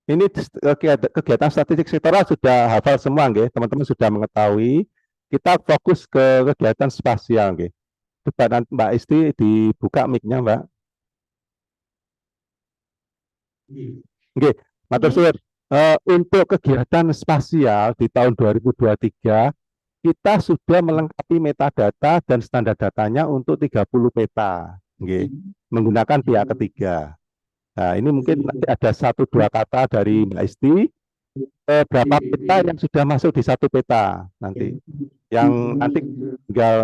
Ini kegiatan statistik sektoral sudah hafal semua, nggih. Teman-teman sudah mengetahui. Kita fokus ke kegiatan spasial, nggih. Coba nanti Mbak Isti dibuka mic-nya, Mbak. Nggih, matur Oke. suwun. Untuk kegiatan spasial di tahun 2023, kita sudah melengkapi metadata dan standar datanya untuk 30 peta, nggih, menggunakan pihak ketiga. Nah, ini mungkin nanti ada satu dua kata dari Mbak Isti, berapa peta yang sudah masuk di satu peta nanti. Yang nanti tinggal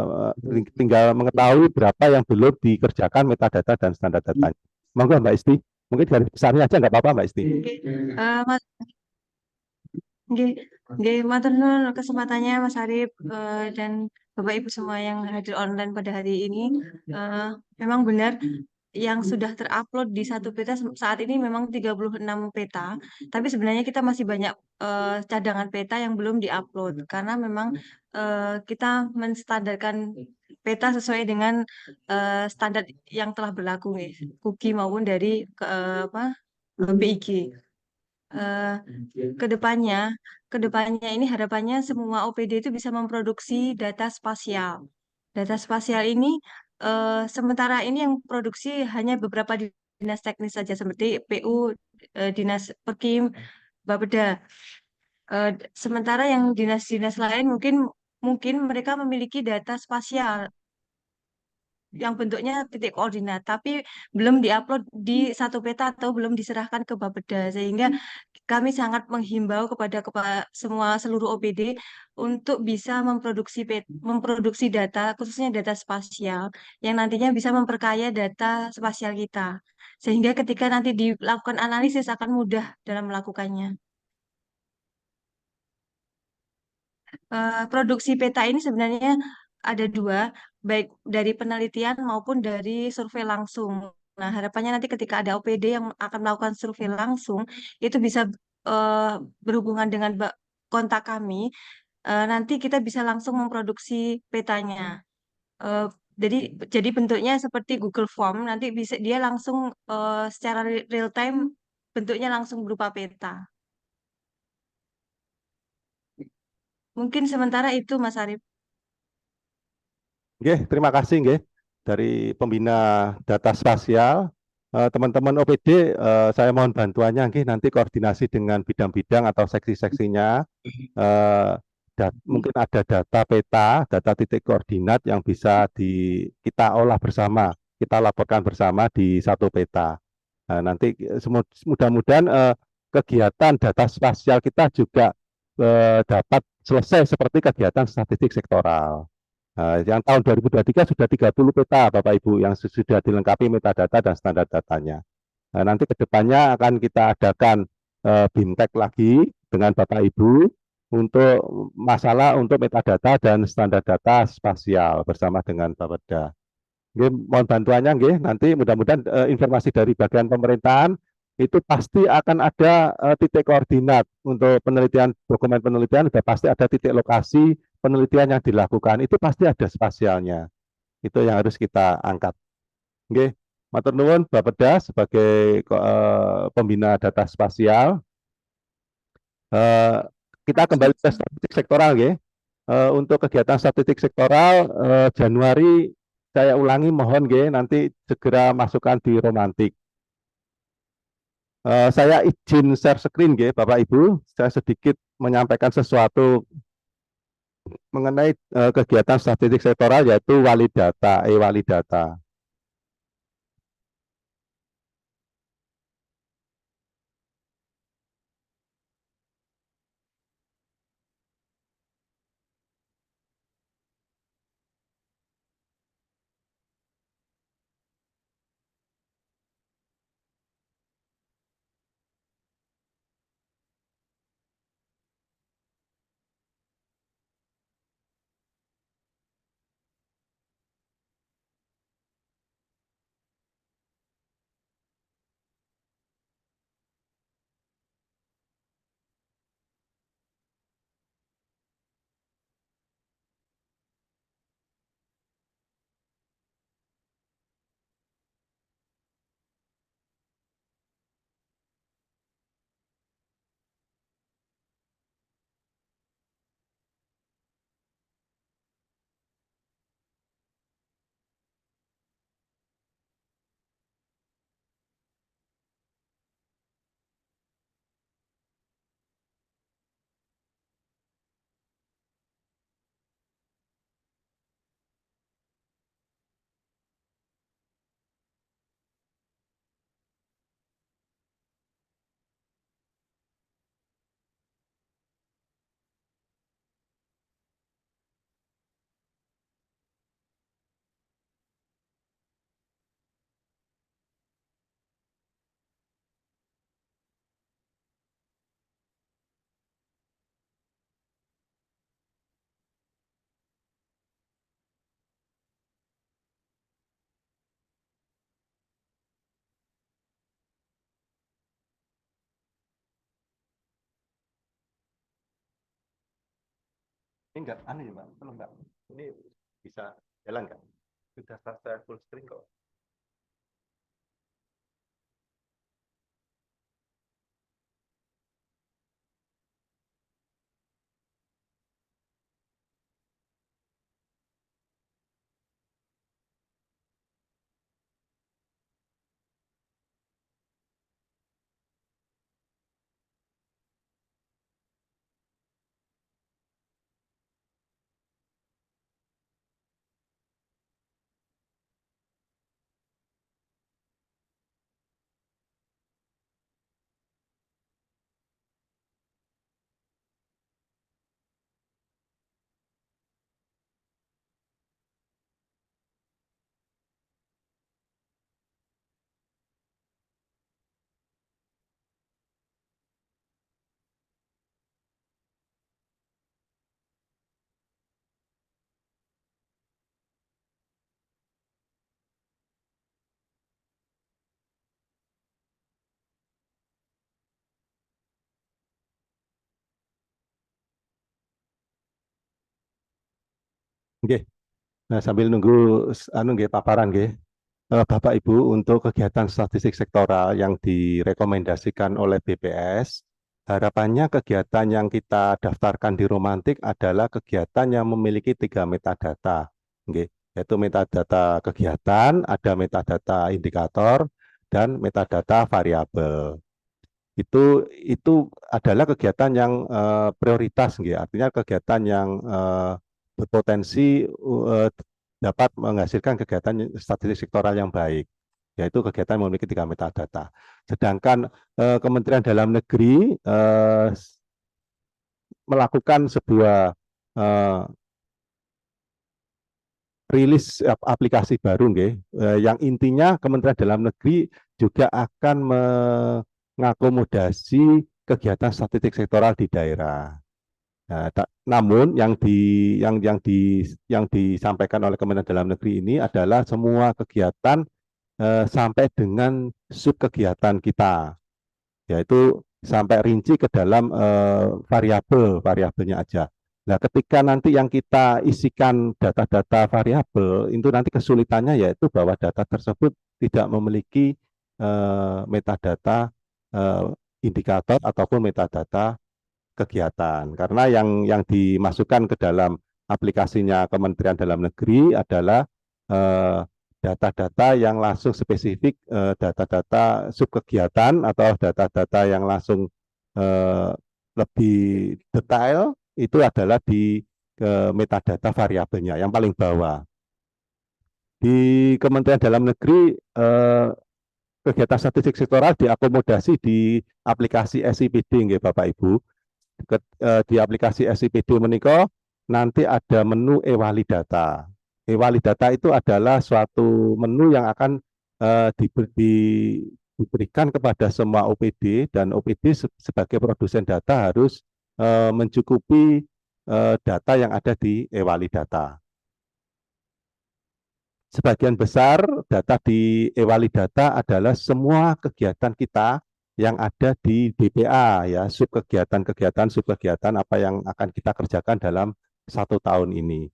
tinggal mengetahui berapa yang belum dikerjakan metadata dan standar datanya. Monggo Mbak Isti, mungkin dari besarnya aja nggak apa-apa Mbak Isti. Oke. Mas, nggih, nggih, matur nuwun kesempatannya Mas Arif dan Bapak Ibu semua yang hadir online pada hari ini. Eh, Memang benar yang sudah terupload di satu peta saat ini memang 36 peta, tapi sebenarnya kita masih banyak cadangan peta yang belum diupload karena memang kita menstandarkan peta sesuai dengan standar yang telah berlaku nih, cookie maupun dari apa BIG. Eh, kedepannya, kedepannya ini harapannya semua OPD itu bisa memproduksi data spasial. Data spasial ini sementara ini yang produksi hanya beberapa dinas teknis saja seperti PU, Dinas Perkim, Bapeda. Sementara yang dinas-dinas lain mungkin mungkin mereka memiliki data spasial yang bentuknya titik koordinat, tapi belum diupload di satu peta atau belum diserahkan ke Bapeda, sehingga kami sangat menghimbau kepada semua seluruh OPD untuk bisa memproduksi data, khususnya data spasial, yang nantinya bisa memperkaya data spasial kita, sehingga ketika nanti dilakukan analisis akan mudah dalam melakukannya. Produksi peta ini sebenarnya ada dua, baik dari penelitian maupun dari survei langsung. Nah, harapannya nanti ketika ada OPD yang akan melakukan survei langsung, itu bisa eh, berhubungan dengan kontak kami. Nanti kita bisa langsung memproduksi petanya. Eh, jadi, jadi bentuknya seperti Google Form. Nanti bisa dia langsung secara real time bentuknya langsung berupa peta. Mungkin sementara itu, Mas Arif. Nggih, terima kasih nggih dari pembina data spasial. Teman-teman OPD, saya mohon bantuannya nggih nanti koordinasi dengan bidang-bidang atau seksi-seksinya. Mungkin ada data peta, data titik koordinat yang bisa kita olah bersama, kita laporkan bersama di satu peta. Nah, nanti mudah-mudahan kegiatan data spasial kita juga dapat selesai seperti kegiatan statistik sektoral. Yang tahun 2023 sudah 30 peta Bapak Ibu yang sudah dilengkapi metadata dan standar datanya. Nanti ke depannya akan kita adakan BIMTEK lagi dengan Bapak Ibu untuk masalah untuk metadata dan standar data spasial bersama dengan Bapeda. Nggih, mohon bantuannya nggih, nanti mudah-mudahan informasi dari bagian pemerintahan itu pasti akan ada titik koordinat untuk penelitian, dokumen penelitian sudah pasti ada titik lokasi penelitian yang dilakukan, itu pasti ada spasialnya. Itu yang harus kita angkat. Nggih, matur nuwun Bapeda sebagai pembina data spasial. Eh, kita kembali ke statistik sektoral nggih. Untuk kegiatan statistik sektoral Januari saya ulangi mohon nggih nanti segera masukkan di romantik. Saya izin share screen nggih Bapak Ibu, saya sedikit menyampaikan sesuatu mengenai kegiatan statistik sektoral yaitu walidata, e-walidata. Enggak, aneh ya Pak, belum Pak. Ini bisa jalan nggak? Sudah saya full screen kok. Oke, nah sambil nunggu anu nggih paparan nggih. Bapak Ibu, untuk kegiatan statistik sektoral yang direkomendasikan oleh BPS, harapannya kegiatan yang kita daftarkan di Romantik adalah kegiatan yang memiliki 3 metadata, nggih, yaitu metadata kegiatan, ada metadata indikator, dan metadata variabel. Itu adalah kegiatan yang prioritas, nggih, artinya kegiatan yang berpotensi dapat menghasilkan kegiatan statistik sektoral yang baik, yaitu kegiatan memiliki 3 metadata. Sedangkan Kementerian Dalam Negeri melakukan sebuah eh, rilis aplikasi baru, nggih, yang intinya Kementerian Dalam Negeri juga akan mengakomodasi kegiatan statistik sektoral di daerah. Nah, namun yang disampaikan oleh Kementerian Dalam Negeri ini adalah semua kegiatan sampai dengan sub kegiatan kita, yaitu sampai rinci ke dalam variabelnya aja. Nah, ketika nanti yang kita isikan data-data variabel, itu nanti kesulitannya yaitu bahwa data tersebut tidak memiliki metadata eh, indikator ataupun metadata kegiatan. Karena yang dimasukkan ke dalam aplikasinya Kementerian Dalam Negeri adalah data-data yang langsung spesifik, data-data subkegiatan atau data-data yang langsung eh, lebih detail itu adalah di metadata variabelnya yang paling bawah. Di Kementerian Dalam Negeri kegiatan statistik sektoral diakomodasi di aplikasi SIPD, nggih Bapak Ibu. Di aplikasi SIPD menika nanti ada menu ewali data. Ewali data itu adalah suatu menu yang akan diberikan kepada semua OPD, dan OPD sebagai produsen data harus mencukupi data yang ada di ewali data. Sebagian besar data di ewali data adalah semua kegiatan kita yang ada di DPA, ya, subkegiatan apa yang akan kita kerjakan dalam 1 tahun ini.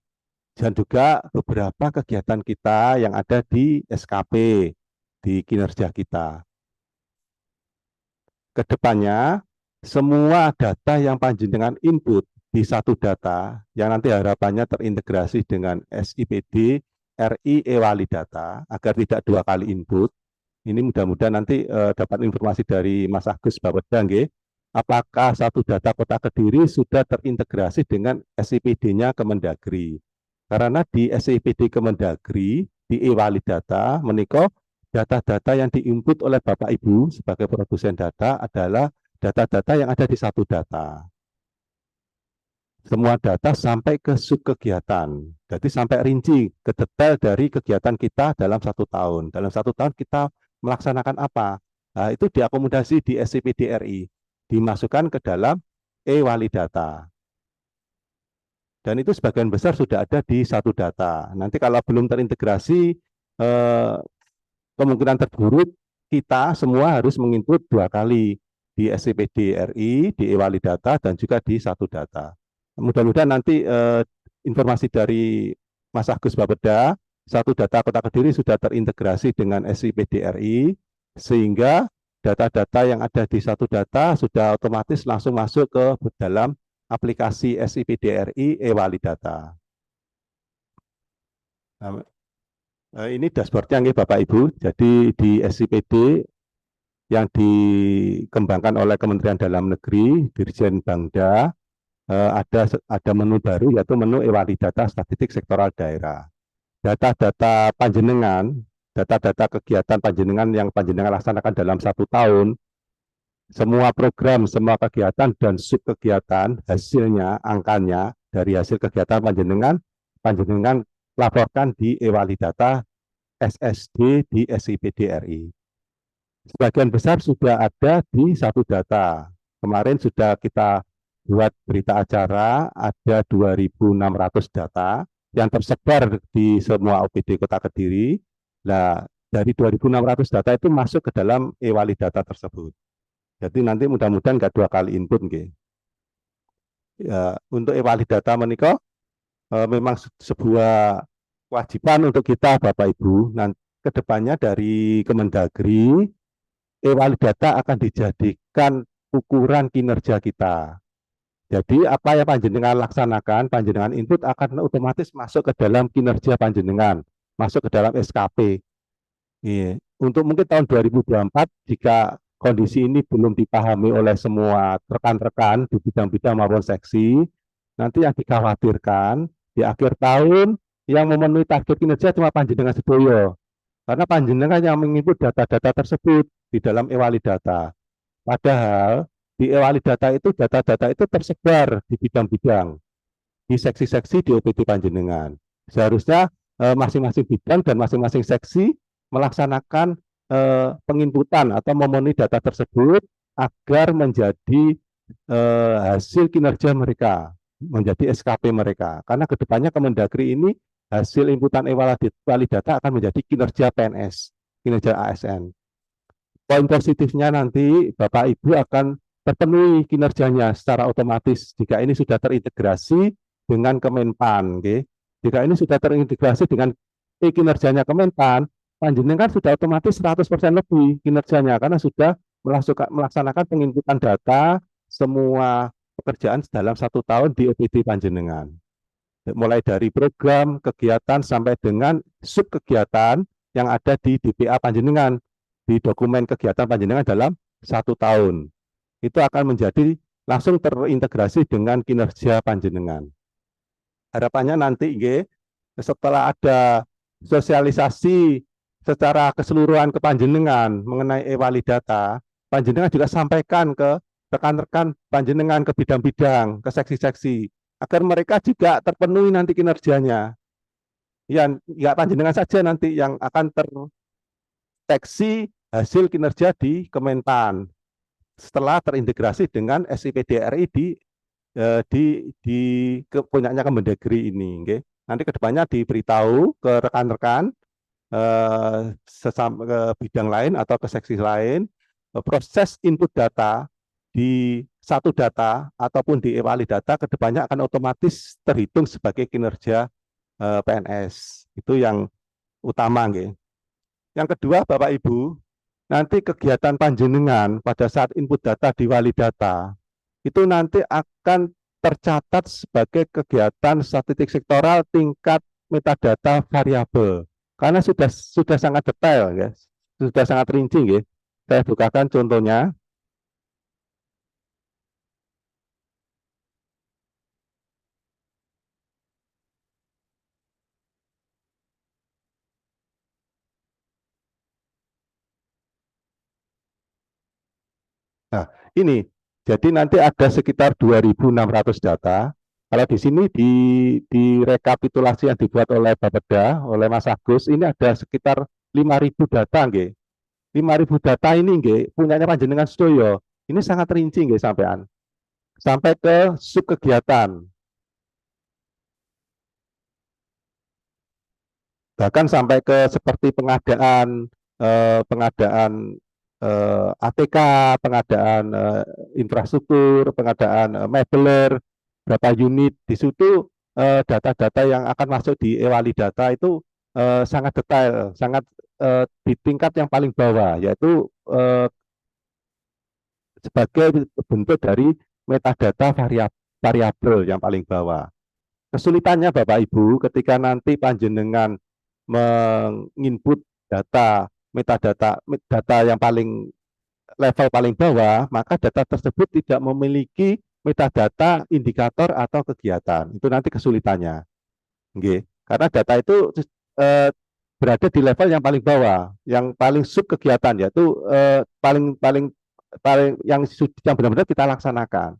Dan juga beberapa kegiatan kita yang ada di SKP, di kinerja kita. Kedepannya, semua data yang panjenengan input di satu data, yang nanti harapannya terintegrasi dengan SIPD, RI Ewali Data, agar tidak 2 kali input. Ini mudah-mudahan nanti dapat informasi dari Mas Agus Bapeda, nggih. Apakah satu data Kota Kediri sudah terintegrasi dengan SIPD-nya Kemendagri? Karena di SIPD Kemendagri, di Ewali Data, menika data-data yang diinput oleh Bapak Ibu sebagai produsen data adalah data-data yang ada di satu data. Semua data sampai ke subkegiatan. Jadi sampai rinci ke detail dari kegiatan kita dalam 1 tahun. Dalam 1 tahun kita melaksanakan apa? Nah, itu diakomodasi di SCPD RI, dimasukkan ke dalam e-wali data. Dan itu sebagian besar sudah ada di satu data. Nanti kalau belum terintegrasi, kemungkinan terburuk kita semua harus menginput 2 kali di SCPD RI, di e-wali data, dan juga di satu data. Mudah-mudahan nanti informasi dari Mas Agus Bapeda, satu data Kota Kediri sudah terintegrasi dengan SIPDRI, sehingga data-data yang ada di satu data sudah otomatis langsung masuk ke dalam aplikasi SIPDRI e-Walidata. Nah, ini dashboardnya nih Bapak Ibu. Jadi di SIPD yang dikembangkan oleh Kementerian Dalam Negeri, Dirjen Bangda, ada menu baru yaitu menu e-Walidata statistik sektoral daerah. Data-data panjenengan, data-data kegiatan panjenengan yang panjenengan laksanakan dalam 1 tahun, semua program, semua kegiatan dan sub kegiatan, hasilnya, angkanya dari hasil kegiatan panjenengan, panjenengan laporkan di e-Walidata SSD di SIPDRI. Sebagian besar sudah ada di satu data. Kemarin sudah kita buat berita acara, ada 2.600 data yang tersebar di semua OPD Kota Kediri. Nah, dari 2.600 data itu masuk ke dalam e-Walidata tersebut. Jadi nanti mudah-mudahan nggak 2 kali input. Ya, untuk e-Walidata menikah memang sebuah kewajiban untuk kita Bapak Ibu. Nanti kedepannya dari Kemendagri, e-Walidata akan dijadikan ukuran kinerja kita. Jadi apa yang panjenengan laksanakan, panjenengan input akan otomatis masuk ke dalam kinerja panjenengan, masuk ke dalam SKP. Iya. Untuk mungkin tahun 2024, jika kondisi ini belum dipahami oleh semua rekan-rekan di bidang-bidang maupun seksi, nanti yang dikhawatirkan di akhir tahun yang memenuhi target kinerja cuma panjenengan sedoyo. Karena panjenengan yang menginput data-data tersebut di dalam e-Walidata. Padahal di e-Walidata itu data-data itu tersebar di bidang-bidang, di seksi-seksi di OPD panjenengan. Seharusnya masing-masing bidang dan masing-masing seksi melaksanakan penginputan atau memenuhi data tersebut agar menjadi hasil kinerja mereka, menjadi SKP mereka. Karena kedepannya Kemendagri ini hasil inputan e-Walidata akan menjadi kinerja PNS, kinerja ASN. Poin positifnya nanti Bapak Ibu akan terpenuhi kinerjanya secara otomatis jika ini sudah terintegrasi dengan Kemenpan. Okay? Jika ini sudah terintegrasi dengan kinerjanya Kemenpan, panjenengan sudah otomatis 100% lebih kinerjanya karena sudah melaksanakan penginputan data semua pekerjaan dalam 1 tahun di OPD panjenengan. Mulai dari program, kegiatan, sampai dengan sub kegiatan yang ada di DPA panjenengan, di dokumen kegiatan panjenengan dalam 1 tahun. Itu akan menjadi langsung terintegrasi dengan kinerja panjenengan. Harapannya nanti setelah ada sosialisasi secara keseluruhan ke panjenengan mengenai e-Walidata, panjenengan juga sampaikan ke rekan-rekan panjenengan ke bidang-bidang, ke seksi-seksi, agar mereka juga terpenuhi nanti kinerjanya. Ya, nggak panjenengan saja nanti yang akan terdeteksi hasil kinerja di Kemenpan setelah terintegrasi dengan SIPDRI di kepunyaannya Kemendagri ini. Okay. Nanti kedepannya diberitahu ke rekan-rekan ke bidang lain atau ke seksi lain, proses input data di satu data ataupun di e-Walidata kedepannya akan otomatis terhitung sebagai kinerja PNS. Itu yang utama. Okay. Yang kedua Bapak Ibu, nanti kegiatan panjenengan pada saat input data di Walidata itu nanti akan tercatat sebagai kegiatan statistik sektoral tingkat metadata variabel karena sudah sangat detail, guys. Sudah sangat rinci, guys. Saya bukakan contohnya. Nah, ini jadi nanti ada sekitar 2.600 data. Kalau di sini di rekapitulasi yang dibuat oleh Bapeda, oleh Mas Agus, ini ada sekitar 5.000 data, nggih. 5.000 data ini nggih, punyanya panjenengan sedoyo. Ini sangat rinci nggih sampean. Sampai ke sub kegiatan. Bahkan sampai ke seperti pengadaan ATK, pengadaan infrastruktur, pengadaan mebeler, berapa unit. Di situ data-data yang akan masuk di Ewali Data itu sangat detail, sangat di tingkat yang paling bawah, yaitu sebagai bentuk dari metadata variabel yang paling bawah. Kesulitannya Bapak Ibu ketika nanti panjenengan menginput data metadata data yang paling level paling bawah, maka data tersebut tidak memiliki metadata indikator atau kegiatan. Itu nanti kesulitannya. Oke. Karena data itu berada di level yang paling bawah, yang paling sub kegiatan, yaitu paling paling paling yang benar-benar kita laksanakan.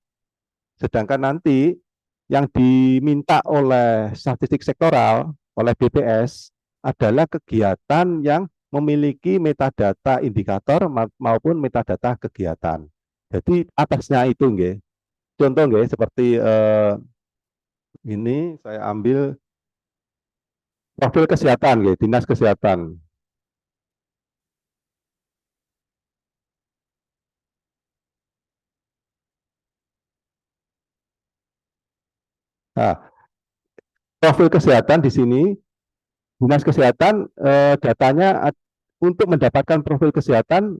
Sedangkan nanti yang diminta oleh statistik sektoral, oleh BPS, adalah kegiatan yang memiliki metadata indikator maupun metadata kegiatan. Jadi atasnya itu, nggih. Contoh nggih seperti ini saya ambil profil kesehatan, nggih, Dinas Kesehatan. Nah, profil kesehatan di sini Dinas Kesehatan datanya untuk mendapatkan profil kesehatan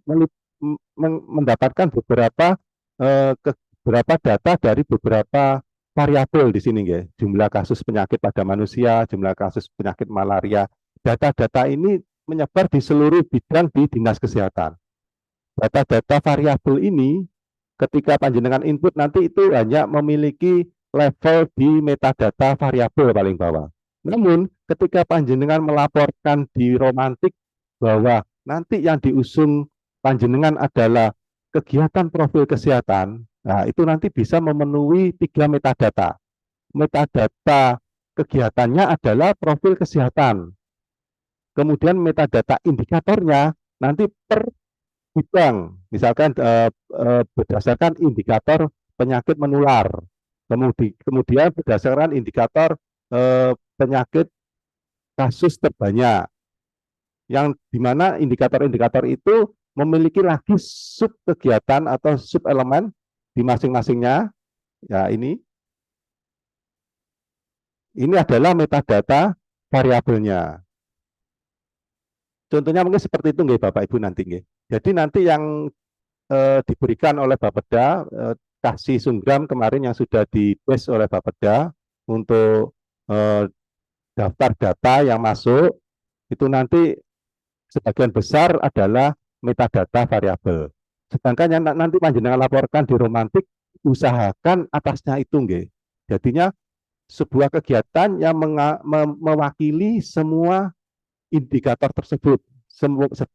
mendapatkan beberapa data dari beberapa variabel di sini, nggih. Jumlah kasus penyakit pada manusia, jumlah kasus penyakit malaria. Data-data ini menyebar di seluruh bidang di Dinas Kesehatan. Data-data variabel ini ketika panjenengan input nanti itu hanya memiliki level di metadata variabel paling bawah. Namun ketika panjenengan melaporkan di Romantik bahwa nanti yang diusung panjenengan adalah kegiatan profil kesehatan, nah itu nanti bisa memenuhi 3 metadata. Metadata kegiatannya adalah profil kesehatan. Kemudian metadata indikatornya nanti per bidang, misalkan berdasarkan indikator penyakit menular, kemudian berdasarkan indikator penyakit kasus terbanyak, yang dimana indikator-indikator itu memiliki lagi sub kegiatan atau sub elemen di masing-masingnya. Ya, ini adalah metadata variabelnya. Contohnya mungkin seperti itu, nggih, Bapak Ibu nanti, nggih. Jadi nanti yang diberikan oleh Bapeda, kasih sunggram kemarin yang sudah di-tes oleh Bapeda untuk daftar data yang masuk, itu nanti sebagian besar adalah metadata variabel. Sedangkan yang nanti panjenengan laporkan di Romantik, usahakan atasnya itu, nggih. Jadinya sebuah kegiatan yang mewakili semua indikator tersebut,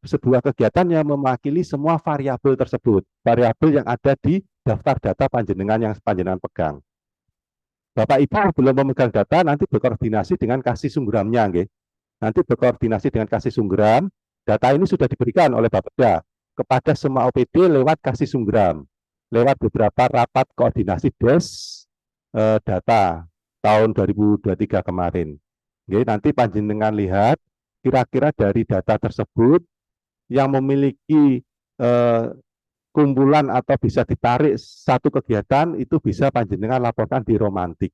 sebuah kegiatan yang mewakili semua variabel tersebut, variabel yang ada di daftar data panjenengan yang panjenengan pegang. Bapak Ibu belum memegang data, nanti berkoordinasi dengan kasih sunggramnya, nggih. Nanti berkoordinasi dengan kasih sunggram. Data ini sudah diberikan oleh Bapeda kepada semua OPD lewat kasih sunggram, lewat beberapa rapat koordinasi des data tahun 2023 kemarin. Nggih, nanti panjenengan lihat kira-kira dari data tersebut yang memiliki kumpulan atau bisa ditarik satu kegiatan itu bisa panjenengan laporkan di Romantik.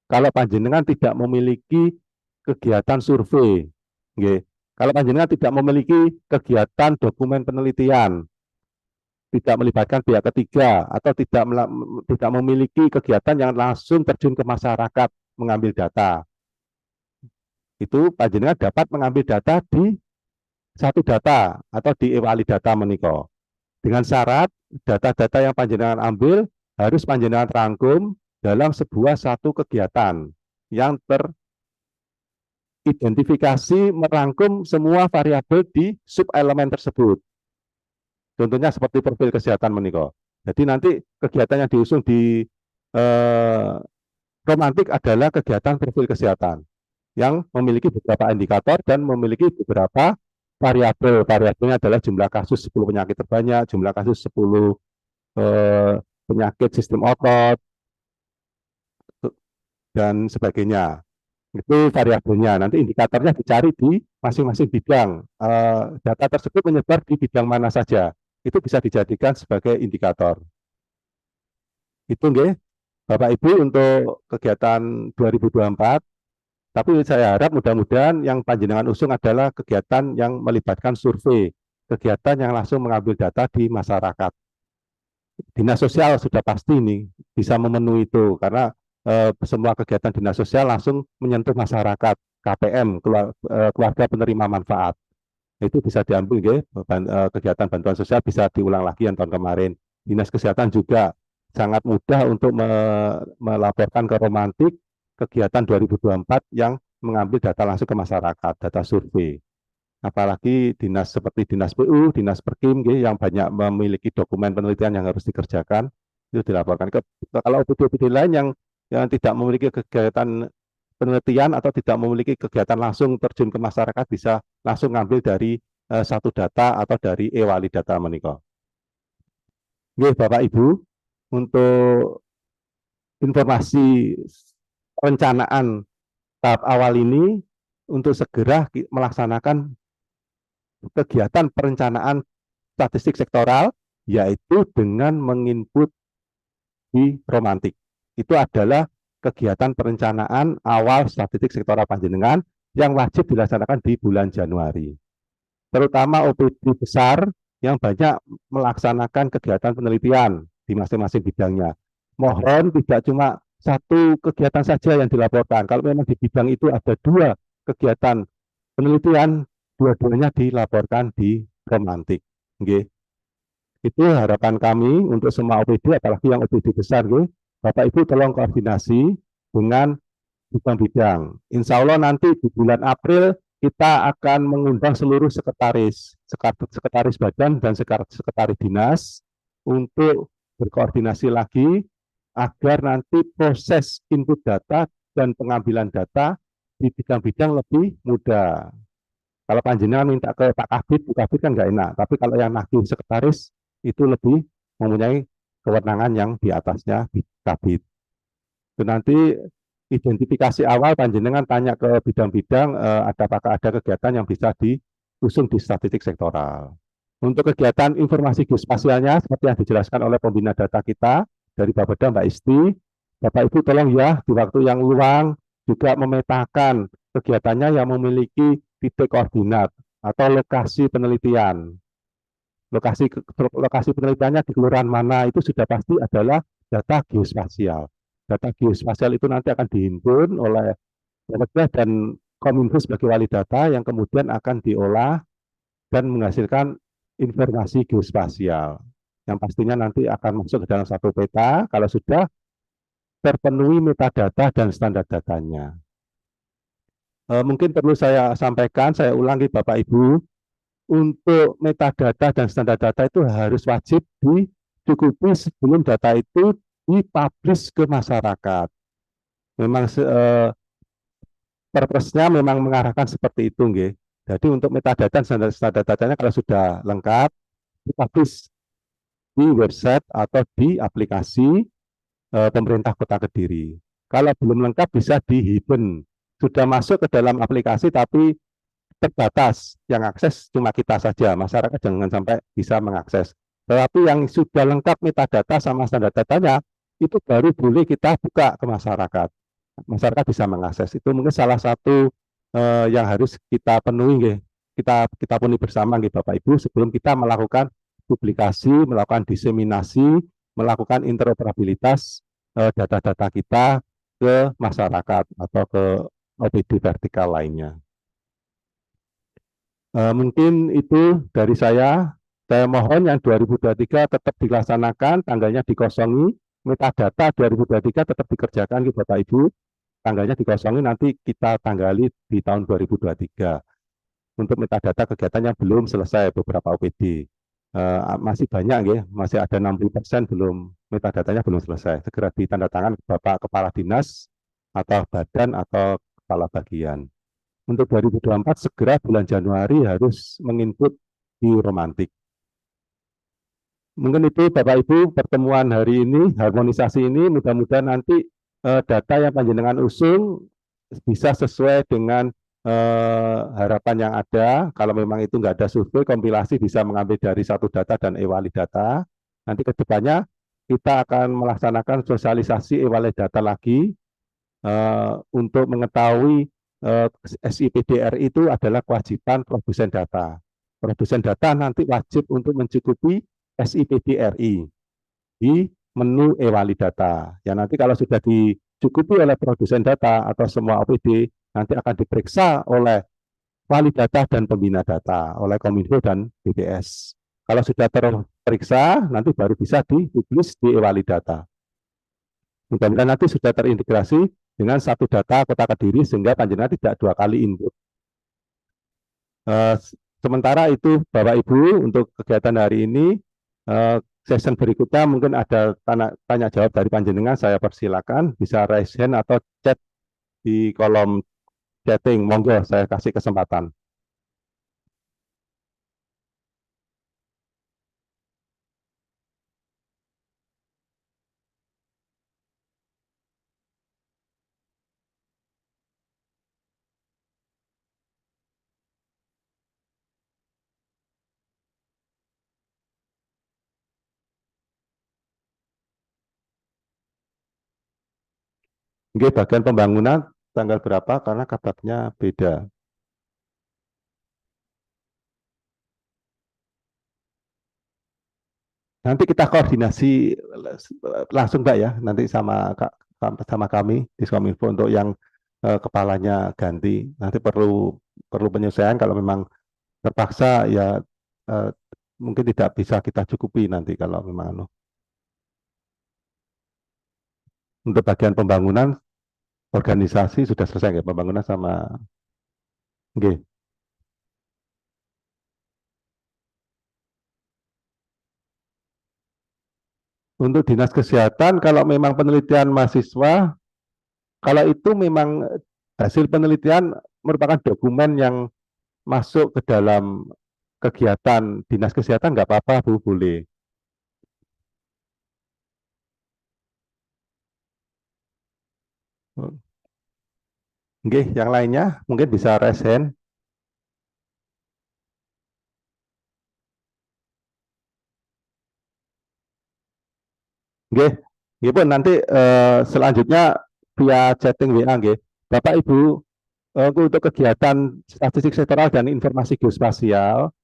Kalau panjenengan tidak memiliki kegiatan survei, nggih. Kalau panjenengan tidak memiliki kegiatan dokumen penelitian, tidak melibatkan pihak ketiga atau tidak memiliki kegiatan yang langsung terjun ke masyarakat mengambil data, itu panjenengan dapat mengambil data di satu data atau di Ewali Data meniko. Dengan syarat data-data yang panjenengan ambil harus panjenengan rangkum dalam sebuah satu kegiatan yang teridentifikasi merangkum semua variabel di sub elemen tersebut. Contohnya seperti profil kesehatan meniko. Jadi nanti kegiatan yang diusung di Romantik adalah kegiatan profil kesehatan yang memiliki beberapa indikator dan memiliki beberapa variabel. Variabelnya adalah jumlah kasus 10 penyakit terbanyak, jumlah kasus 10 penyakit sistem otot, dan sebagainya. Itu variabelnya. Nanti indikatornya dicari di masing-masing bidang. Data tersebut menyebar di bidang mana saja. Itu bisa dijadikan sebagai indikator. Itu nggih. Bapak Ibu untuk kegiatan 2024, tapi saya harap mudah-mudahan yang panjenengan usung adalah kegiatan yang melibatkan survei, kegiatan yang langsung mengambil data di masyarakat. Dinas sosial sudah pasti ini bisa memenuhi itu karena semua kegiatan dinas sosial langsung menyentuh masyarakat, KPM, keluarga penerima manfaat. Itu bisa diambil ya, kegiatan bantuan sosial bisa diulang lagi yang tahun kemarin. Dinas kesehatan juga sangat mudah untuk melaporkan ke Romantik kegiatan 2024 yang mengambil data langsung ke masyarakat, data survei. Apalagi dinas seperti dinas PU, dinas Perkim yang banyak memiliki dokumen penelitian yang harus dikerjakan, itu dilaporkan ke. Kalau OPD-OPD lain yang tidak memiliki kegiatan penelitian atau tidak memiliki kegiatan langsung terjun ke masyarakat bisa langsung ngambil dari satu data atau dari e-wali data menika. Oke, Bapak Ibu, untuk informasi perencanaan tahap awal ini untuk segera melaksanakan kegiatan perencanaan statistik sektoral, yaitu dengan menginput di Romantik. Itu adalah kegiatan perencanaan awal statistik sektoral panjenengan yang wajib dilaksanakan di bulan Januari. Terutama OPD besar yang banyak melaksanakan kegiatan penelitian di masing-masing bidangnya. Mohon tidak cuma satu kegiatan saja yang dilaporkan. Kalau memang di bidang itu ada dua kegiatan penelitian, dua-duanya dilaporkan di Romantik. Okay. Itu harapan kami untuk semua OPD, apalagi yang OPD besar. Okay. Bapak Ibu tolong koordinasi dengan bidang-bidang. Insya Allah nanti di bulan April kita akan mengundang seluruh sekretaris badan dan sekretaris dinas untuk berkoordinasi lagi agar nanti proses input data dan pengambilan data di bidang-bidang lebih mudah. Kalau panjenengan minta ke Pak Kabid, Bu Kabid kan nggak enak. Tapi kalau yang nagih sekretaris itu lebih mempunyai kewenangan yang di atasnya di Kabid. Itu nanti identifikasi awal panjenengan tanya ke bidang-bidang apakah ada kegiatan yang bisa diusung di statistik sektoral. Untuk kegiatan informasi geospasialnya seperti yang dijelaskan oleh pembina data kita dari Bapeda Mbak Isti, Bapak Ibu tolong ya di waktu yang luang juga memetakan kegiatannya yang memiliki titik koordinat atau lokasi penelitian. Lokasi penelitiannya di kelurahan mana itu sudah pasti adalah data geospasial. Data geospasial itu nanti akan dihimpun oleh Bapeda dan Kominfo sebagai wali data yang kemudian akan diolah dan menghasilkan informasi geospasial yang pastinya nanti akan masuk ke dalam satu peta kalau sudah terpenuhi metadata dan standar datanya. Mungkin perlu saya sampaikan, saya ulangi Bapak Ibu, untuk metadata dan standar data itu harus wajib dicukupi sebelum data itu dipublish ke masyarakat. Memang purpose-nya memang mengarahkan seperti itu, nggih. Jadi untuk metadata dan standar datanya kalau sudah lengkap, dipublish di website atau di aplikasi pemerintah Kota Kediri. Kalau belum lengkap bisa di hidden. Sudah masuk ke dalam aplikasi tapi terbatas, yang akses cuma kita saja, masyarakat jangan sampai bisa mengakses. Tetapi yang sudah lengkap metadata sama standar datanya, itu baru boleh kita buka ke masyarakat. Masyarakat bisa mengakses. Itu mungkin salah satu yang harus kita penuhi, kita penuhi bersama, Bapak Ibu, sebelum kita melakukan publikasi, melakukan diseminasi, melakukan interoperabilitas data-data kita ke masyarakat atau ke OPD vertikal lainnya. Mungkin itu dari saya. Saya mohon yang 2023 tetap dilaksanakan, tanggalnya dikosongi, metadata 2023 tetap dikerjakan, Bapak Ibu. Tanggalnya dikosongi, nanti kita tanggali di tahun 2023. Untuk metadata kegiatan yang belum selesai beberapa OPD. Masih banyak, ya, masih ada 60% belum, metadatanya belum selesai. Segera ditandatangan Bapak Kepala Dinas atau badan atau kepala bagian. Untuk 2024 segera bulan Januari harus menginput di Romantik. Mungkin itu Bapak Ibu pertemuan hari ini, harmonisasi ini mudah-mudahan nanti data yang panjenengan usung bisa sesuai dengan harapan yang ada. Kalau memang itu nggak ada survei, kompilasi bisa mengambil dari satu data dan e-wali data. Nanti ke depannya kita akan melaksanakan sosialisasi e-wallet data lagi untuk mengetahui SIPDR itu adalah kewajiban produsen data. Produsen data nanti wajib untuk mencukupi SIPDRI di menu e-wali data. Ya nanti kalau sudah dicukupi oleh produsen data atau semua OPD, nanti akan diperiksa oleh wali data dan pembina data, oleh Kominfo dan BPS. Kalau sudah terperiksa, nanti baru bisa dipublis di e-wali data. Mudah-mudahan nanti sudah terintegrasi dengan satu data Kota Kediri sehingga panjenengan tidak dua kali input. Sementara itu Bapak Ibu untuk kegiatan hari ini, session berikutnya mungkin ada tanya jawab dari panjenengan, saya persilakan bisa raise hand atau chat di kolom chatting. Monggo saya kasih kesempatan. Oke, bagian pembangunan tanggal berapa karena kabarnya beda. Nanti kita koordinasi langsung Mbak ya, nanti sama kami di Kominfo untuk yang kepalanya ganti. Nanti perlu penyesuaian kalau memang terpaksa ya mungkin tidak bisa kita cukupi nanti kalau memang untuk bagian pembangunan organisasi sudah selesai ya pembangunan sama okay. Untuk dinas kesehatan kalau memang penelitian mahasiswa kalau itu memang hasil penelitian merupakan dokumen yang masuk ke dalam kegiatan dinas kesehatan nggak apa-apa Bu, boleh. Oke, yang lainnya mungkin bisa raise hand. Oke, Pun nanti selanjutnya via chatting WA nggih. Bapak Ibu untuk kegiatan statistik sektoral dan informasi geospasial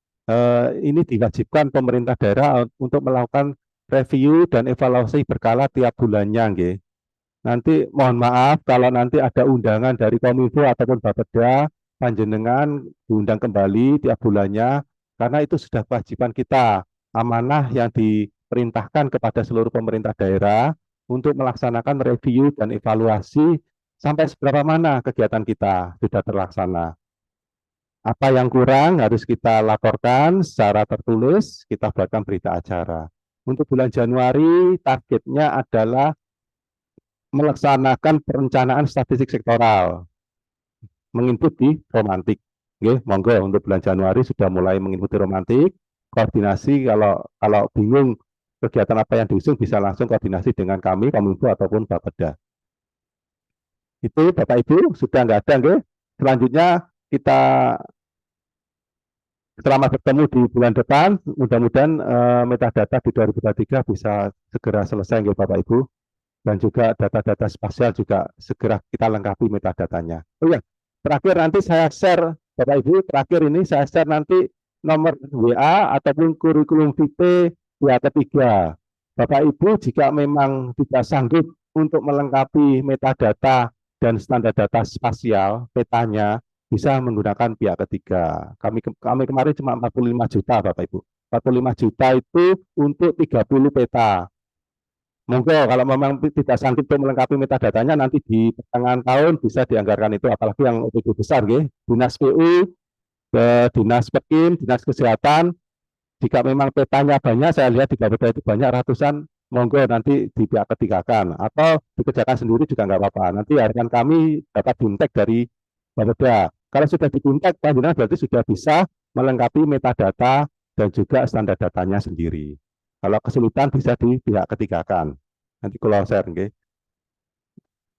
ini diwajibkan pemerintah daerah untuk melakukan review dan evaluasi berkala tiap bulannya nggih. Nanti mohon maaf kalau nanti ada undangan dari Kominfo ataupun Bapeda, panjenengan diundang kembali tiap bulannya, karena itu sudah kewajiban kita, amanah yang diperintahkan kepada seluruh pemerintah daerah untuk melaksanakan review dan evaluasi sampai seberapa mana kegiatan kita sudah terlaksana. Apa yang kurang harus kita laporkan secara tertulis, kita buatkan berita acara. Untuk bulan Januari targetnya adalah melaksanakan perencanaan statistik sektoral, menginput di romantik. Oke, monggo untuk bulan Januari sudah mulai mengikuti romantik, koordinasi kalau bingung kegiatan apa yang diusung bisa langsung koordinasi dengan kami, Kominfo ataupun Bapeda. Itu Bapak Ibu sudah nggak ada, nggih. Selanjutnya kita selamat bertemu di bulan depan. Mudah-mudahan metadata di 2023 bisa segera selesai, nggih Bapak Ibu. Dan juga data-data spasial juga segera kita lengkapi metadatanya. Oh ya, terakhir nanti saya share, Bapak Ibu, terakhir ini saya share nanti nomor WA ataupun kurikulum VT pihak ketiga. Bapak Ibu jika memang tidak sanggup untuk melengkapi metadata dan standar data spasial, petanya bisa menggunakan pihak ketiga. Kami kemarin cuma 45 juta, Bapak Ibu. 45 juta itu untuk 30 peta. Monggo kalau memang tidak sanggup untuk melengkapi metadatanya nanti di pertengahan tahun bisa dianggarkan itu apalagi yang OPD besar nggih. Dinas PU, Dinas Pekim, Dinas Kesehatan jika memang petanya banyak saya lihat di Bapeda itu banyak ratusan monggo nanti di pihak ketigakan atau dikerjakan sendiri juga nggak apa-apa. Nanti harapan kami dapat bintek dari Bapeda. Kalau sudah dibintek panjenengan berarti sudah bisa melengkapi metadata dan juga standar datanya sendiri. Kalau kesulitan bisa di pihak ketiga kan. Nanti kalau share, okay.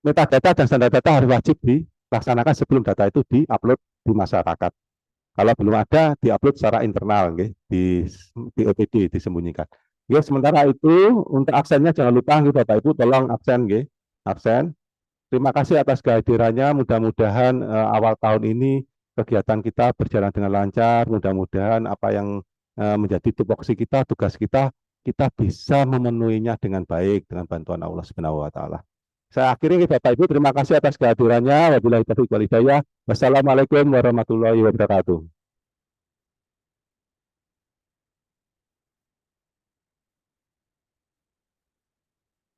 Metadata dan standar data harus wajib dilaksanakan sebelum data itu diupload di masyarakat. Kalau belum ada, diupload secara internal, okay. di OPD disembunyikan. Ya, sementara itu untuk absennya jangan lupa nggih Bapak Ibu tolong absen nggih. Absen. Terima kasih atas kehadirannya. Mudah-mudahan awal tahun ini kegiatan kita berjalan dengan lancar. Mudah-mudahan apa yang menjadi tupoksi kita, tugas kita, kita bisa memenuhinya dengan baik dengan bantuan Allah Subhanahu wa taala. Saya akhiri Bapak Ibu, terima kasih atas kehadirannya. Wabillahi taufiq wal hidayah. Wassalamualaikum warahmatullahi wabarakatuh.